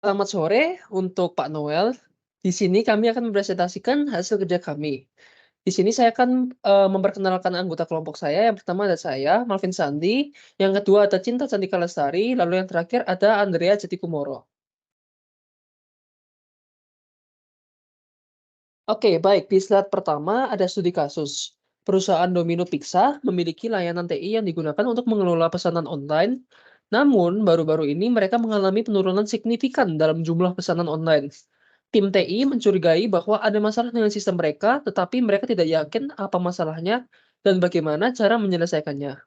Selamat sore untuk Pak Noel. Di sini kami akan mempresentasikan hasil kerja kami. Di sini saya akan, memperkenalkan anggota kelompok saya. Yang pertama ada saya, Malvin Sandi, yang kedua ada Cinta Cantika Lestari, lalu yang terakhir ada Andrea Jatikumoro. Oke, baik. Di slide pertama ada studi kasus. Perusahaan Domino Pizza memiliki layanan TI yang digunakan untuk mengelola pesanan online. Namun, baru-baru ini mereka mengalami penurunan signifikan dalam jumlah pesanan online. Tim TI mencurigai bahwa ada masalah dengan sistem mereka, tetapi mereka tidak yakin apa masalahnya dan bagaimana cara menyelesaikannya.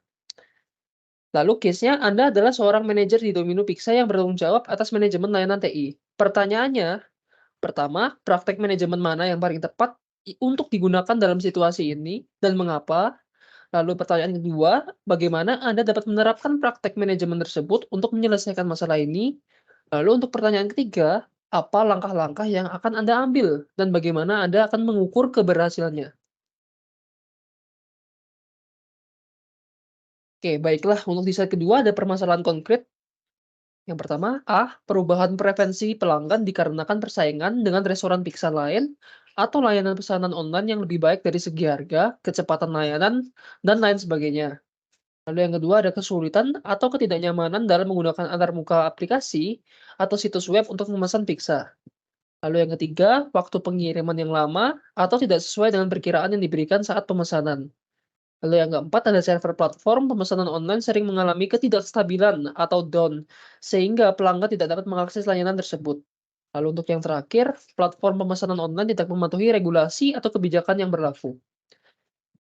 Lalu case-nya Anda adalah seorang manajer di Domino Pizza yang bertanggung jawab atas manajemen layanan TI. Pertanyaannya, pertama, praktek manajemen mana yang paling tepat untuk digunakan dalam situasi ini dan mengapa? Lalu pertanyaan kedua, bagaimana Anda dapat menerapkan praktek manajemen tersebut untuk menyelesaikan masalah ini? Lalu untuk pertanyaan ketiga, apa langkah-langkah yang akan Anda ambil dan bagaimana Anda akan mengukur keberhasilannya? Oke, baiklah. Untuk di slide kedua ada permasalahan konkret. Yang pertama, A. Perubahan preferensi pelanggan dikarenakan persaingan dengan restoran pizza lain atau layanan pesanan online yang lebih baik dari segi harga, kecepatan layanan, dan lain sebagainya. Lalu yang kedua ada kesulitan atau ketidaknyamanan dalam menggunakan antarmuka aplikasi atau situs web untuk memesan pizza. Lalu yang ketiga, waktu pengiriman yang lama atau tidak sesuai dengan perkiraan yang diberikan saat pemesanan. Lalu yang keempat ada server platform pemesanan online sering mengalami ketidakstabilan atau down, sehingga pelanggan tidak dapat mengakses layanan tersebut. Lalu untuk yang terakhir, platform pemesanan online tidak mematuhi regulasi atau kebijakan yang berlaku.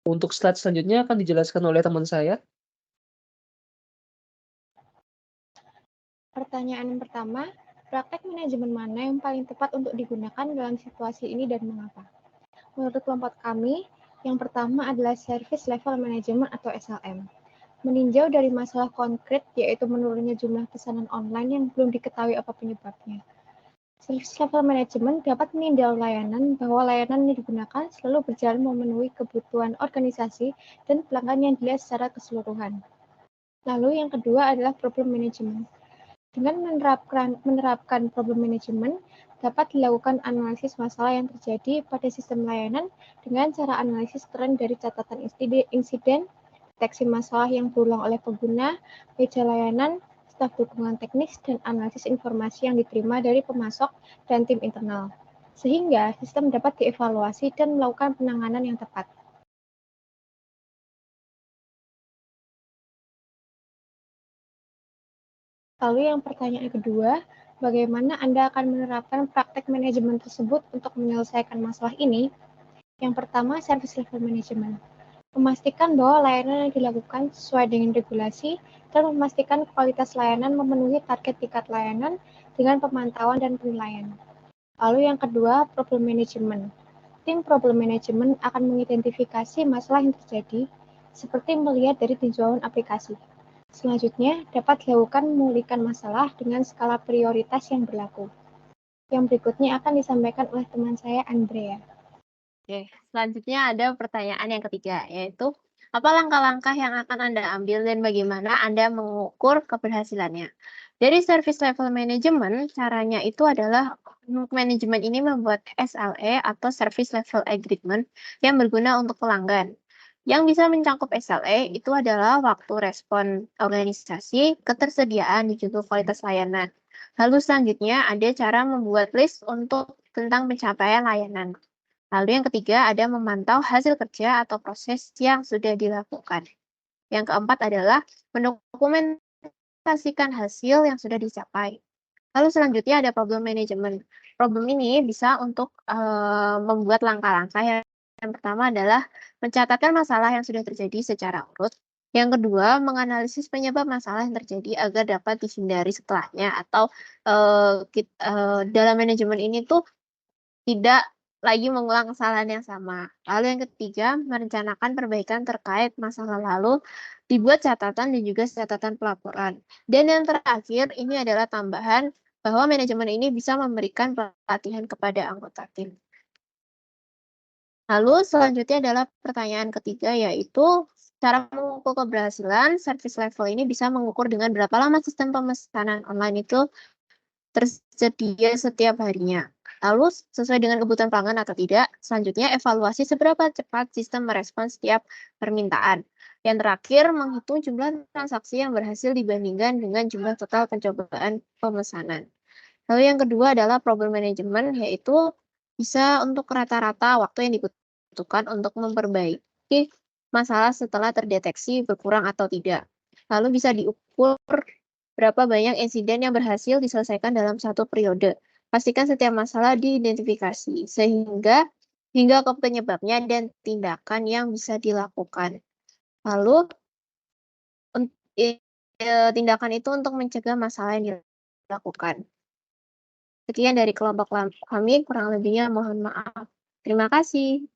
Untuk slide selanjutnya akan dijelaskan oleh teman saya. Pertanyaan yang pertama, praktek manajemen mana yang paling tepat untuk digunakan dalam situasi ini dan mengapa? Menurut kelompok kami, yang pertama adalah Service Level Management atau SLM. Meninjau dari masalah konkret, yaitu menurunnya jumlah pesanan online yang belum diketahui apa penyebabnya. Service Level Management dapat meninjau layanan bahwa layanan yang digunakan selalu berjalan memenuhi kebutuhan organisasi dan pelanggan yang dilihat secara keseluruhan. Lalu yang kedua adalah Problem Management. Dengan menerapkan problem manajemen, dapat dilakukan analisis masalah yang terjadi pada sistem layanan dengan cara analisis tren dari catatan insiden, deteksi masalah yang berulang oleh pengguna, meja layanan, staf dukungan teknis, dan analisis informasi yang diterima dari pemasok dan tim internal. Sehingga sistem dapat dievaluasi dan melakukan penanganan yang tepat. Lalu yang pertanyaan kedua, bagaimana Anda akan menerapkan praktek manajemen tersebut untuk menyelesaikan masalah ini? Yang pertama, service level management. Memastikan bahwa layanan yang dilakukan sesuai dengan regulasi dan memastikan kualitas layanan memenuhi target tingkat layanan dengan pemantauan dan penilaian. Lalu yang kedua, problem management. Tim problem management akan mengidentifikasi masalah yang terjadi, seperti melihat dari tinjauan aplikasi. Selanjutnya, dapat dilakukan memulihkan masalah dengan skala prioritas yang berlaku. Yang berikutnya akan disampaikan oleh teman saya, Andrea. Oke, selanjutnya ada pertanyaan yang ketiga, yaitu apa langkah-langkah yang akan Anda ambil dan bagaimana Anda mengukur keberhasilannya? Dari service level management, caranya itu adalah manajemen ini membuat SLA atau service level agreement yang berguna untuk pelanggan. Yang bisa mencakup SLA itu adalah waktu respon organisasi, ketersediaan, dan juga kualitas layanan. Lalu selanjutnya ada cara membuat list untuk tentang pencapaian layanan. Lalu yang ketiga ada memantau hasil kerja atau proses yang sudah dilakukan. Yang keempat adalah mendokumentasikan hasil yang sudah dicapai. Lalu selanjutnya ada problem management. Problem ini bisa untuk membuat langkah-langkah. Yang pertama adalah mencatatkan masalah yang sudah terjadi secara urut. Yang kedua, menganalisis penyebab masalah yang terjadi agar dapat dihindari setelahnya atau dalam manajemen ini tuh tidak lagi mengulang kesalahan yang sama. Lalu yang ketiga, merencanakan perbaikan terkait masalah lalu, dibuat catatan dan juga catatan pelaporan. Dan yang terakhir, ini adalah tambahan bahwa manajemen ini bisa memberikan pelatihan kepada anggota tim. Lalu selanjutnya adalah pertanyaan ketiga, yaitu cara mengukur keberhasilan. Service level ini bisa mengukur dengan berapa lama sistem pemesanan online itu tersedia setiap harinya. Lalu sesuai dengan kebutuhan pelanggan atau tidak, selanjutnya evaluasi seberapa cepat sistem merespons setiap permintaan. Yang terakhir, menghitung jumlah transaksi yang berhasil dibandingkan dengan jumlah total pencobaan pemesanan. Lalu yang kedua adalah problem management, yaitu bisa untuk rata-rata waktu yang dibutuhkan untuk memperbaiki masalah setelah terdeteksi berkurang atau tidak. Lalu bisa diukur berapa banyak insiden yang berhasil diselesaikan dalam satu periode. Pastikan setiap masalah diidentifikasi, sehingga hingga ke penyebabnya dan tindakan yang bisa dilakukan. Lalu, tindakan itu untuk mencegah masalah yang dilakukan. Sekian dari kelompok kami, kurang lebihnya mohon maaf. Terima kasih.